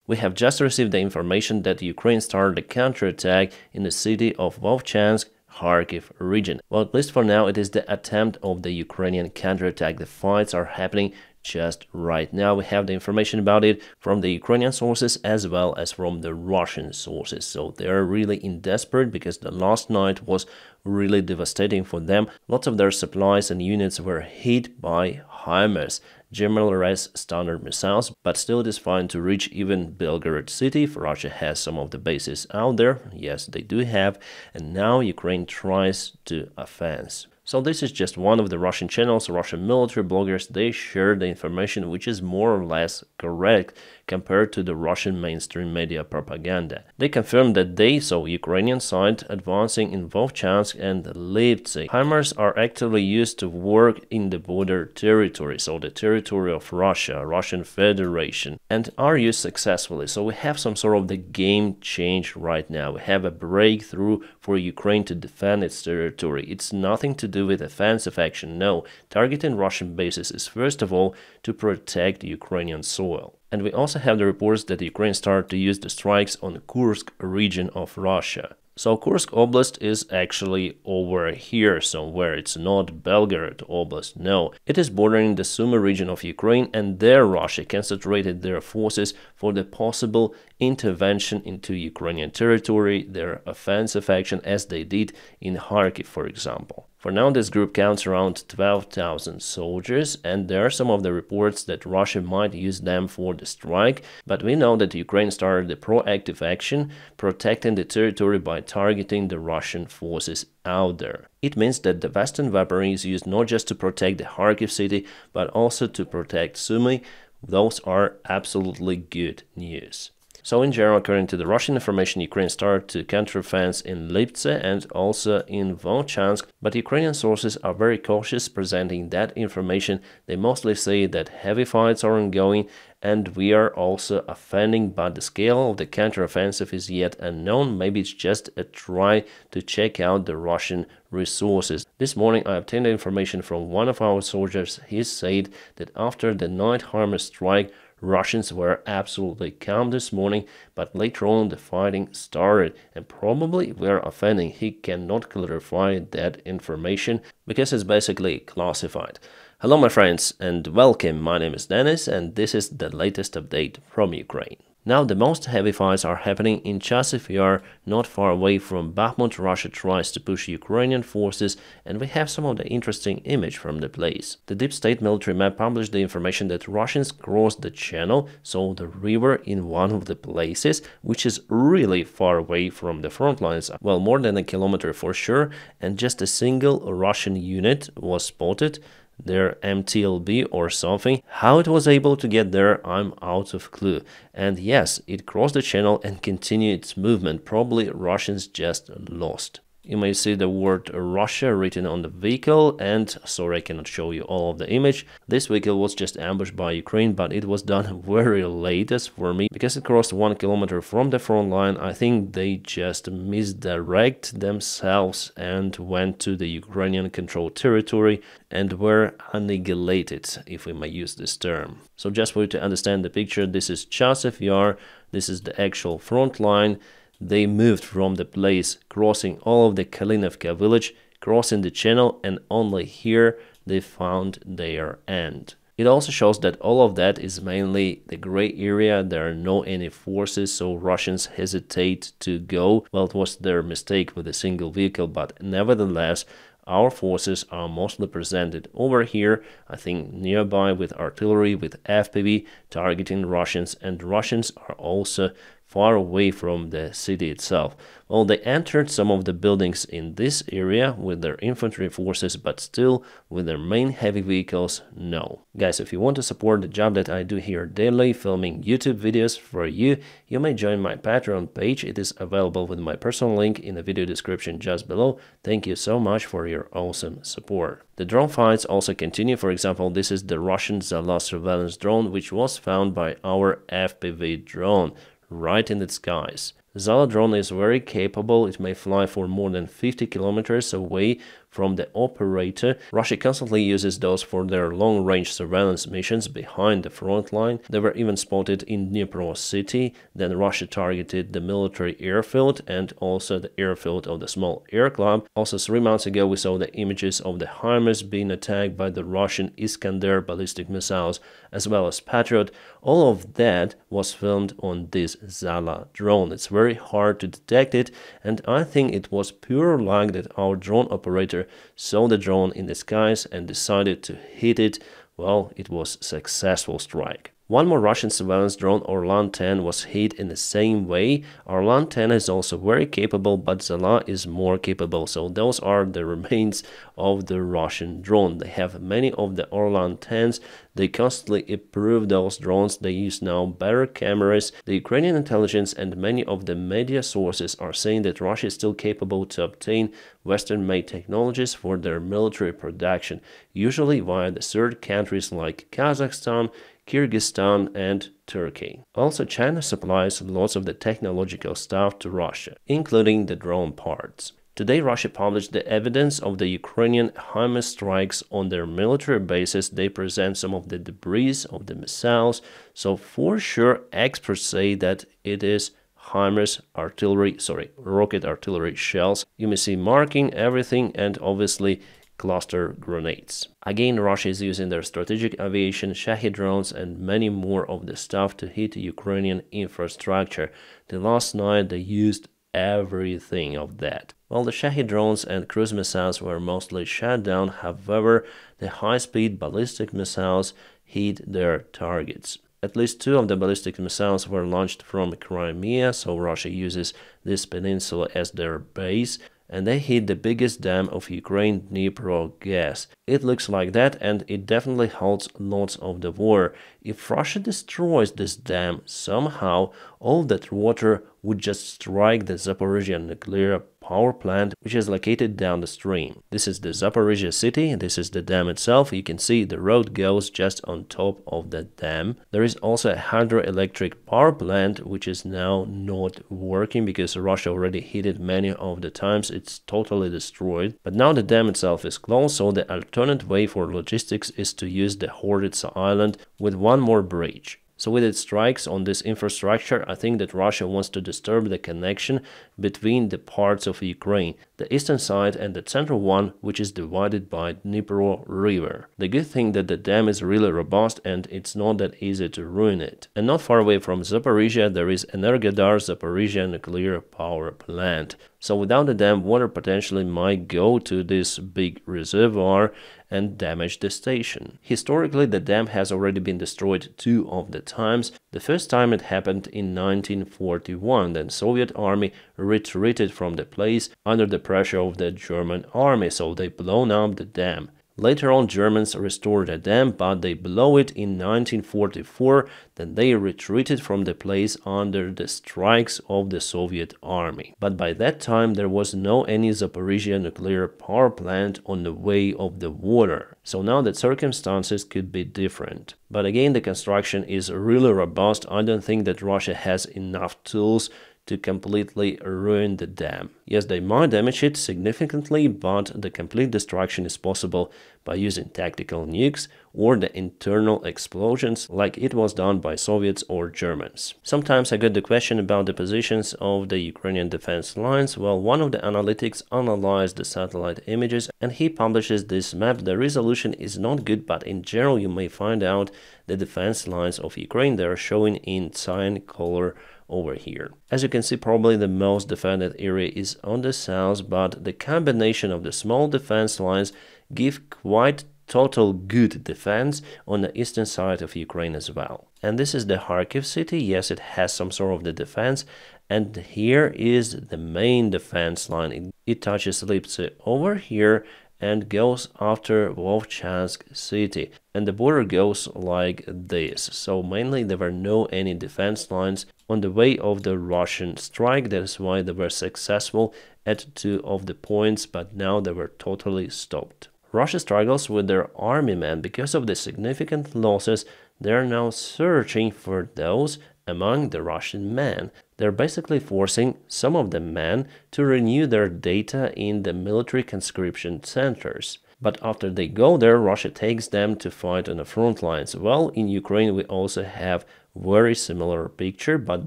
We have just received the information that Ukraine started a counterattack in the city of Vovchansk, Kharkiv region. Well, at least for now, it is the attempt of the Ukrainian counterattack. The fights are happening just right now. We have the information about it from the Ukrainian sources as well as from the Russian sources. So they're really in desperate because the last night was really devastating for them. Lots of their supplies and units were hit by HIMARS, General-Res Standard missiles, but still it is fine to reach even Belgorod city if Russia has some of the bases out there. Yes, they do have, and now Ukraine tries to advance. So this is just one of the Russian channels, Russian military bloggers. They share the information which is more or less correct compared to the Russian mainstream media propaganda. They confirm that they saw Ukrainian side advancing in Vovchansk and Liptsi. HIMARS are actively used to work in the border territory, so the territory of Russia, Russian Federation, and are used successfully. So we have some sort of the game change right now. We have a breakthrough for Ukraine to defend its territory. It's nothing to do with offensive action. No, targeting Russian bases is first of all to protect Ukrainian soil. And we also have the reports that Ukraine started to use the strikes on the Kursk region of Russia. So Kursk Oblast is actually over here somewhere. It's not Belgorod Oblast, no. It is bordering the Sumy region of Ukraine, and there Russia concentrated their forces for the possible intervention into Ukrainian territory, their offensive action as they did in Kharkiv, for example. For now, this group counts around 12,000 soldiers, and there are some of the reports that Russia might use them for the strike, but we know that Ukraine started the proactive action, protecting the territory by targeting the Russian forces out there. It means that the Western weaponry is used not just to protect the Kharkiv city, but also to protect Sumy. Those are absolutely good news. So in general, according to the Russian information, Ukraine started to counteroffense in Liptsi and also in Vovchansk, but Ukrainian sources are very cautious presenting that information. They mostly say that heavy fights are ongoing and we are also offending, but the scale of the counteroffensive is yet unknown. Maybe it's just a try to check out the Russian resources. This morning I obtained information from one of our soldiers. He said that after the night HIMARS strike, Russians were absolutely calm this morning, but later on the fighting started and probably were offending. He cannot clarify that information because it's basically classified. Hello my friends and welcome, my name is Dennis and this is the latest update from Ukraine. Now the most heavy fights are happening in Chasiv Yar, not far away from Bakhmut. Russia tries to push Ukrainian forces and we have some of the interesting image from the place. The Deep State military map published the information that Russians crossed the channel, so the river in one of the places, which is really far away from the front lines, well more than a kilometer for sure, and just a single Russian unit was spotted. Their MTLB or something. How it was able to get there, I'm out of clue. And yes, it crossed the channel and continued its movement. Probably Russians just lost. You may see the word Russia written on the vehicle, and sorry I cannot show you all of the image. This vehicle was just ambushed by Ukraine, but it was done very late as for me, because it crossed 1 kilometer from the front line. I think they just misdirect themselves and went to the Ukrainian controlled territory and were annihilated, if we may use this term. So just for you to understand the picture, this is Chasiv Yar, this is the actual front line. They moved from the place, crossing all of the Kalinovka village, crossing the channel, and only here they found their end. It also shows that all of that is mainly the gray area. There are no any forces, so Russians hesitate to go. Well, it was their mistake with a single vehicle, but nevertheless, our forces are mostly presented over here, I think nearby with artillery, with FPV, targeting Russians, and Russians are also far away from the city itself. Well, they entered some of the buildings in this area with their infantry forces, but still with their main heavy vehicles, no. Guys, if you want to support the job that I do here daily, filming YouTube videos for you, you may join my Patreon page. It is available with my personal link in the video description just below. Thank you so much for your awesome support. The drone fights also continue. For example, this is the Russian Zala surveillance drone, which was found by our FPV drone right in the skies. Zala drone is very capable. It may fly for more than 50 kilometers away from the operator. Russia constantly uses those for their long-range surveillance missions behind the front line. They were even spotted in Dnipro city. Then Russia targeted the military airfield and also the airfield of the small air club. Also 3 months ago we saw the images of the HIMARS being attacked by the Russian Iskander ballistic missiles as well as Patriot. All of that was filmed on this Zala drone. It's very hard to detect it, and I think it was pure luck that our drone operator saw the drone in the skies and decided to hit it. Well, it was a successful strike. One more Russian surveillance drone, Orlan 10, was hit in the same way. Orlan 10 is also very capable, but Zala is more capable. So those are the remains of the Russian drone. They have many of the Orlan 10s. They constantly improve those drones. They use now better cameras. The Ukrainian intelligence and many of the media sources are saying that Russia is still capable to obtain Western-made technologies for their military production, usually via the third countries like Kazakhstan, Kyrgyzstan and Turkey. Also, China supplies lots of the technological stuff to Russia, including the drone parts. Today, Russia published the evidence of the Ukrainian HIMARS strikes on their military bases. They present some of the debris of the missiles. So for sure, experts say that it is HIMARS rocket artillery shells. You may see marking everything and obviously cluster grenades. Again, Russia is using their strategic aviation, Shahed drones and many more of the stuff to hit Ukrainian infrastructure. The last night they used everything of that. Well, the Shahed drones and cruise missiles were mostly shut down. However, the high-speed ballistic missiles hit their targets. At least 2 of the ballistic missiles were launched from Crimea, so Russia uses this peninsula as their base, and they hit the biggest dam of Ukraine, Dnipro gas. It looks like that, and it definitely holds lots of the water. If Russia destroys this dam somehow, all that water would just strike the Zaporizhia nuclear power plant, which is located down the stream. This is the Zaporizhia city, this is the dam itself. You can see the road goes just on top of the dam. There is also a hydroelectric power plant, which is now not working because Russia already hit it many of the times. It's totally destroyed. But now the dam itself is closed, so the alternate way for logistics is to use the Horditsa island with one more bridge. So with its strikes on this infrastructure, I think that Russia wants to disturb the connection between the parts of Ukraine, the eastern side and the central one, which is divided by Dnipro River. The good thing that the dam is really robust and it's not that easy to ruin it. And not far away from Zaporizhia, there is Energodar Zaporizhia nuclear power plant. So without the dam, water potentially might go to this big reservoir and damage the station. Historically, the dam has already been destroyed 2 of the times. The first time it happened in 1941, then Soviet army retreated from the place under the pressure of the German army, so they blown up the dam. Later on, Germans restored the dam, but they blew it in 1944, then they retreated from the place under the strikes of the Soviet army. But by that time, there was no any Zaporizhia nuclear power plant on the way of the water. So now the circumstances could be different. But again, the construction is really robust. I don't think that Russia has enough tools to completely ruin the dam. Yes, they might damage it significantly, but the complete destruction is possible by using tactical nukes or the internal explosions like it was done by Soviets or Germans. Sometimes I get the question about the positions of the Ukrainian defense lines. Well, one of the analytics analyzed the satellite images and he publishes this map. The resolution is not good, but in general you may find out the defense lines of Ukraine. They are showing in cyan color over here. As you can see, probably the most defended area is on the south, but the combination of the small defense lines give quite total good defense on the eastern side of Ukraine as well. And this is the Kharkiv city. Yes, it has some sort of the defense, and here is the main defense line. It touches Lipsy over here and goes after Vovchansk city, and the border goes like this. So mainly there were no any defense lines on the way of the Russian strike. That is why they were successful at 2 of the points, but now they were totally stopped. Russia struggles with their army men because of the significant losses. They are now searching for those among the Russian men. They're basically forcing some of the men to renew their data in the military conscription centers. But after they go there, Russia takes them to fight on the front lines. Well, in Ukraine we also have very similar picture, but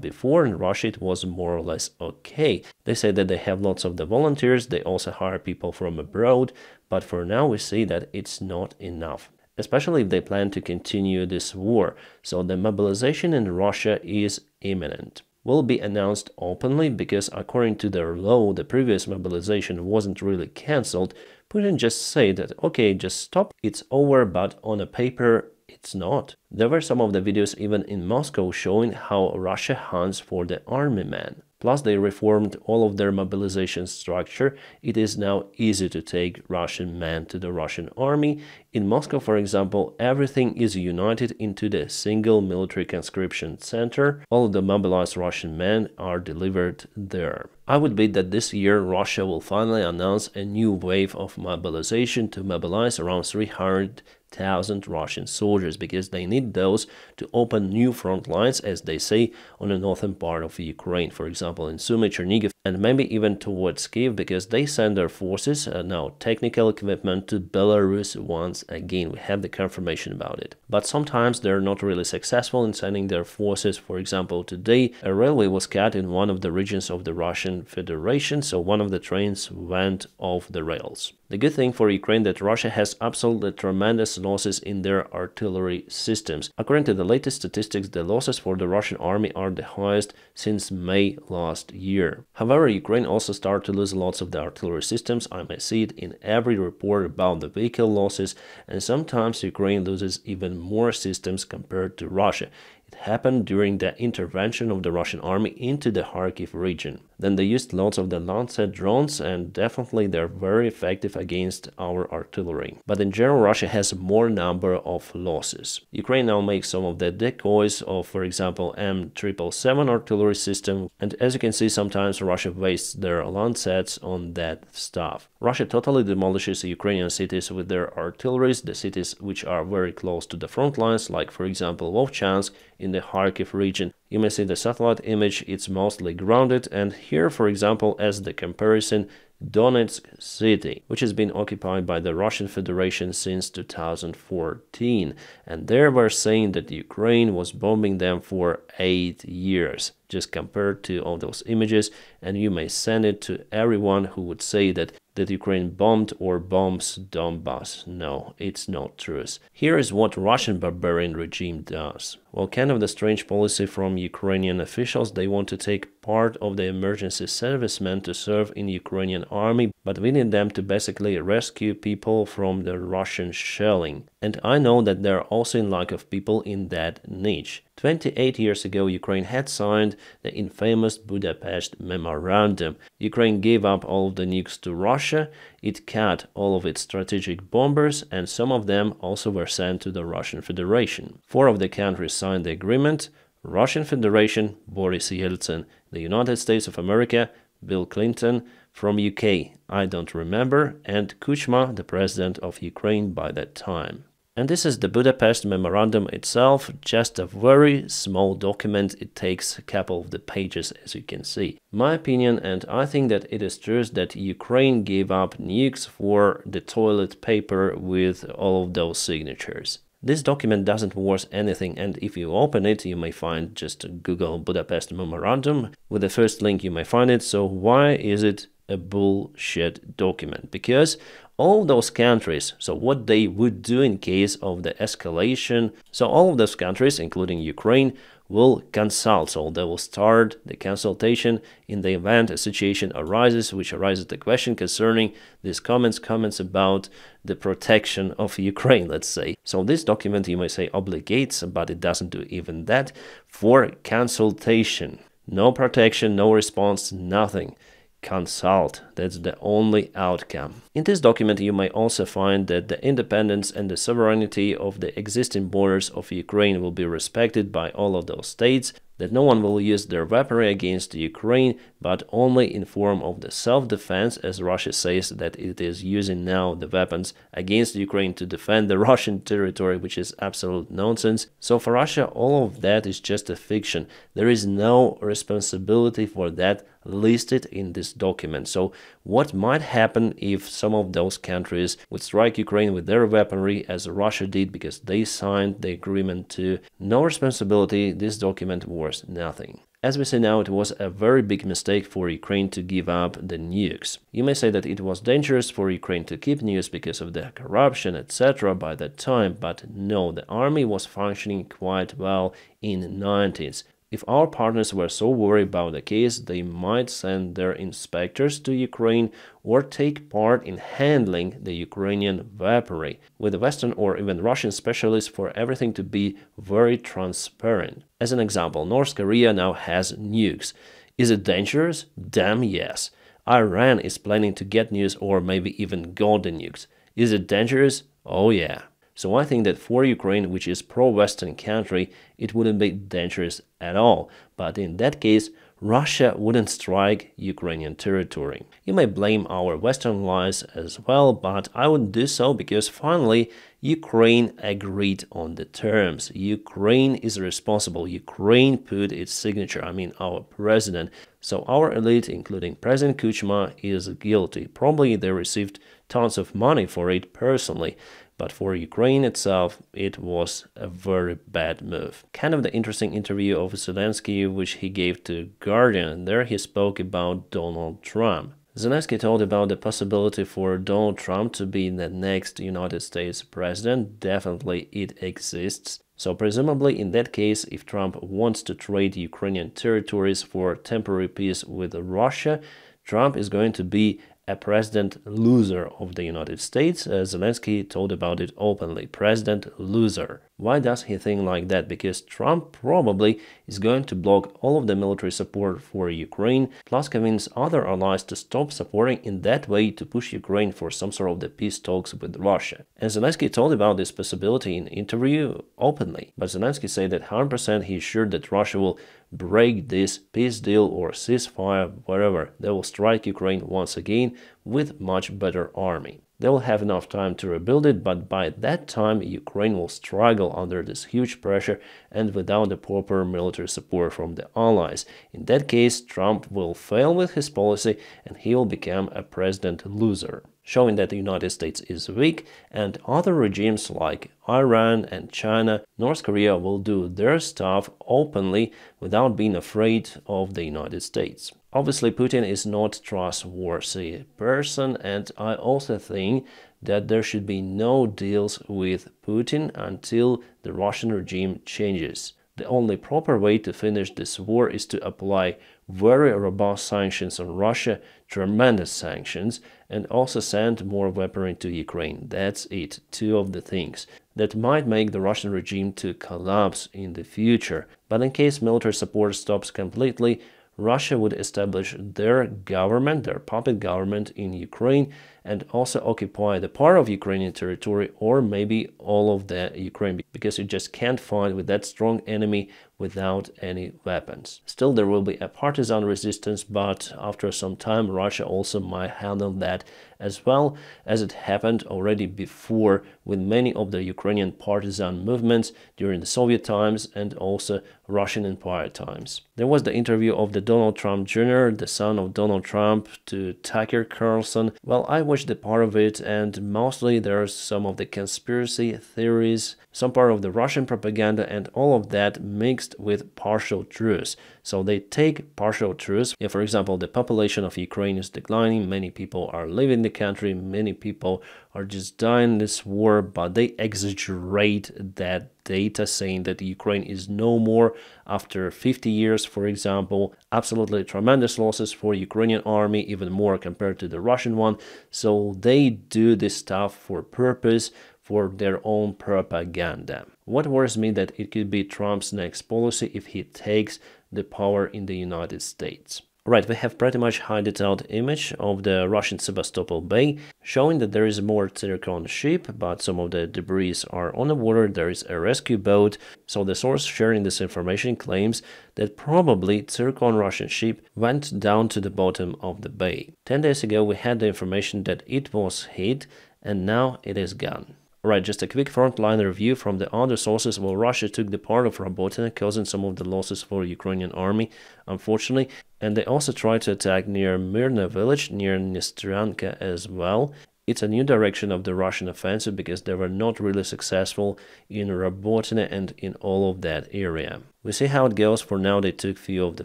before in Russia it was more or less okay. They say that they have lots of the volunteers, they also hire people from abroad, but for now we see that it's not enough, especially if they plan to continue this war. So the mobilization in Russia is imminent. Will be announced openly because according to their law, the previous mobilization wasn't really cancelled. Putin just said that, okay, just stop, it's over, but on a paper, it's not. There were some of the videos even in Moscow showing how Russia hunts for the army man. Plus they reformed all of their mobilization structure. It is now easy to take Russian men to the Russian army. In Moscow, for example, everything is united into the single military conscription center. All of the mobilized Russian men are delivered there. I would bet that this year Russia will finally announce a new wave of mobilization to mobilize around 300,000 Russian soldiers, because they need those to open new front lines, as they say, on the northern part of Ukraine, for example in Sumy, Chernihiv, and maybe even towards Kiev, because they send their forces, now technical equipment, to Belarus once again. We have the confirmation about it. But sometimes they're not really successful in sending their forces. For example, today a railway was cut in one of the regions of the Russian Federation, so one of the trains went off the rails. The good thing for Ukraine that Russia has absolutely tremendous losses in their artillery systems. According to the latest statistics, the losses for the Russian army are the highest since May last year. However, Ukraine also started to lose lots of the artillery systems. I may see it in every report about the vehicle losses, and sometimes Ukraine loses even more systems compared to Russia. It happened during the intervention of the Russian army into the Kharkiv region. Then they used lots of the Lancet drones, and definitely they're very effective against our artillery. But in general, Russia has more number of losses. Ukraine now makes some of the decoys of, for example, M777 artillery system, and as you can see, sometimes Russia wastes their Lancets on that stuff. Russia totally demolishes Ukrainian cities with their artilleries, the cities which are very close to the front lines, like for example Vovchansk in the Kharkiv region. You may see the satellite image, it's mostly grounded, and here, for example, as the comparison, Donetsk city, which has been occupied by the Russian Federation since 2014, and there we're saying that Ukraine was bombing them for 8 years. Just compared to all those images, and you may send it to everyone who would say that Ukraine bombed or bombs Donbass. No, it's not true. Here is what Russian barbarian regime does. Well, kind of the strange policy from Ukrainian officials. They want to take part of the emergency servicemen to serve in Ukrainian army, but we need them to basically rescue people from the Russian shelling. And I know that there are also in lack of people in that niche. 28 years ago, Ukraine had signed the infamous Budapest Memorandum. Ukraine gave up all of the nukes to Russia, it cut all of its strategic bombers, and some of them also were sent to the Russian Federation. 4 of the countries signed the agreement: Russian Federation, Boris Yeltsin; the United States of America, Bill Clinton; from UK, I don't remember, and Kuchma, the president of Ukraine by that time. And this is the Budapest Memorandum itself, just a very small document. It takes a couple of the pages, as you can see. My opinion, and I think that it is true, that Ukraine gave up nukes for the toilet paper with all of those signatures. This document doesn't worth anything, and if you open it, you may find, just Google Budapest Memorandum. With the first link you may find it. So why is it a bullshit document? Because all those countries, so what they would do in case of the escalation, so all of those countries, including Ukraine, will consult. So they will start the consultation in the event a situation arises, which arises the question concerning these comments about the protection of Ukraine, let's say. So this document, you may say, obligates, but it doesn't do even that, for consultation. No protection, no response, nothing. Consult. That's the only outcome. In this document you may also find that the independence and the sovereignty of the existing borders of Ukraine will be respected by all of those states. that no one will use their weaponry against Ukraine, but only in form of the self-defense, as Russia says that it is using now the weapons against Ukraine to defend the Russian territory, which is absolute nonsense. So for Russia, all of that is just a fiction. There is no responsibility for that listed in this document. So what might happen if some of those countries would strike Ukraine with their weaponry, as Russia did because they signed the agreement to? No responsibility, this document was nothing. As we see now, it was a very big mistake for Ukraine to give up the nukes. You may say that it was dangerous for Ukraine to keep nukes because of the corruption, etc. by that time, but no, the army was functioning quite well in the 90s. If our partners were so worried about the case, they might send their inspectors to Ukraine or take part in handling the Ukrainian weaponry, with Western or even Russian specialists for everything to be very transparent. As an example, North Korea now has nukes. Is it dangerous? Damn yes. Iran is planning to get nukes or maybe even got the nukes. Is it dangerous? Oh yeah. So I think that for Ukraine, which is pro-Western country, it wouldn't be dangerous at all. But in that case, Russia wouldn't strike Ukrainian territory. You may blame our Western allies as well, but I wouldn't do so because finally Ukraine agreed on the terms. Ukraine is responsible. Ukraine put its signature, our president. So our elite, including President Kuchma, is guilty. Probably they received tons of money for it personally. But for Ukraine itself, it was a very bad move. Kind of the interesting interview of Zelensky, which he gave to Guardian. There he spoke about Donald Trump. Zelensky told about the possibility for Donald Trump to be the next United States president. Definitely it exists. So presumably in that case, if Trump wants to trade Ukrainian territories for temporary peace with Russia, Trump is going to be a president loser of the United States. Zelensky told about it openly. President loser. Why does he think like that? Because Trump probably is going to block all of the military support for Ukraine, plus convince other allies to stop supporting in that way to push Ukraine for some sort of the peace talks with Russia. And Zelensky told about this possibility in interview openly. But Zelensky said that 100% he is sure that Russia will break this peace deal or ceasefire, whatever. They will strike Ukraine once again with much better army. They will have enough time to rebuild it, but by that time Ukraine will struggle under this huge pressure and without the proper military support from the allies. In that case, Trump will fail with his policy and he will become a president loser, showing that the United States is weak, and other regimes like Iran and China, North Korea will do their stuff openly without being afraid of the United States. Obviously, Putin is not a trustworthy person, and I also think that there should be no deals with Putin until the Russian regime changes. The only proper way to finish this war is to apply very robust sanctions on Russia, tremendous sanctions, and also send more weaponry to Ukraine. That's it, two of the things that might make the Russian regime to collapse in the future. But in case military support stops completely, Russia would establish their government, their puppet government in Ukraine, and also occupy the part of Ukrainian territory or maybe all of the Ukraine, because you just can't fight with that strong enemy without any weapons. Still, there will be a partisan resistance, but after some time Russia also might handle that, as well as it happened already before with many of the Ukrainian partisan movements during the Soviet times and also Russian Empire times. There was the interview of the Donald Trump Jr., the son of Donald Trump, to Tucker Carlson. Well, I watched the part of it, and mostly there's some of the conspiracy theories, some part of the Russian propaganda, and all of that mixed with partial truths. So they take partial truths. If, for example, the population of Ukraine is declining, many people are leaving the country, many people are just dying in this war, but they exaggerate that data, saying that Ukraine is no more after 50 years, for example. Absolutely tremendous losses for Ukrainian army, even more compared to the Russian one. So they do this stuff for purpose, for their own propaganda. What worries me that it could be Trump's next policy if he takes the power in the United States. Right, we have pretty much high detailed image of the Russian Sevastopol Bay, showing that there is more Zircon ship, but some of the debris are on the water. There is a rescue boat, so the source sharing this information claims that probably Zircon Russian ship went down to the bottom of the bay. 10 days ago we had the information that it was hit, and now it is gone. Right, just a quick frontline review from the other sources. Well, Russia took the part of Robotyne, causing some of the losses for Ukrainian army, unfortunately, and they also tried to attack near Myrna village, near Nestranka as well. It's a new direction of the Russian offensive because they were not really successful in Robotyne and in all of that area. We see how it goes. For now, they took few of the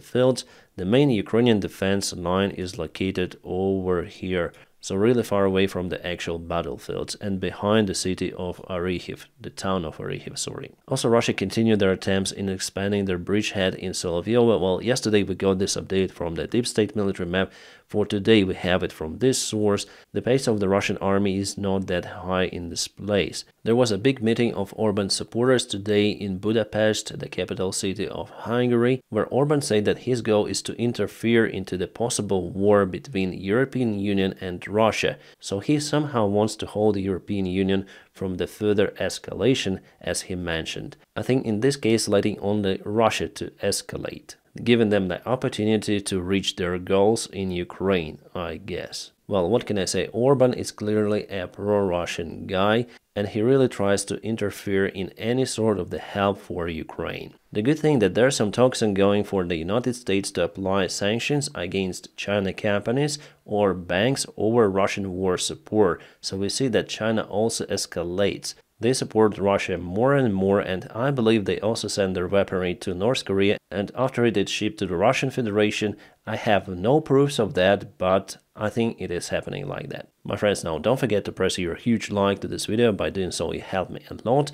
fields. The main Ukrainian defense line is located over here, so really far away from the actual battlefields and behind the city of Orikhiv, the town of Orikhiv, sorry. Also, Russia continued their attempts in expanding their bridgehead in Solovyovo. Well, yesterday we got this update from the Deep State military map. For today we have it from this source. The pace of the Russian army is not that high in this place. There was a big meeting of Orban supporters today in Budapest, the capital city of Hungary, where Orban said that his goal is to interfere into the possible war between European Union and Russia, so he somehow wants to hold the European Union from the further escalation, as he mentioned. I think in this case letting only Russia to escalate, giving them the opportunity to reach their goals in Ukraine, I guess. Well, what can I say? Orban is clearly a pro-Russian guy, and he really tries to interfere in any sort of the help for Ukraine. The good thing that there are some talks ongoing for the United States to apply sanctions against China companies or banks over Russian war support, so we see that China also escalates. They support Russia more and more, and I believe they also send their weaponry to North Korea, and after it is shipped to the Russian Federation. I have no proofs of that, but I think it is happening like that. My friends, now don't forget to press your huge like to this video. By doing so you help me a lot,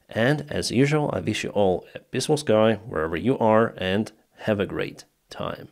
and as usual I wish you all a peaceful sky wherever you are, and have a great time.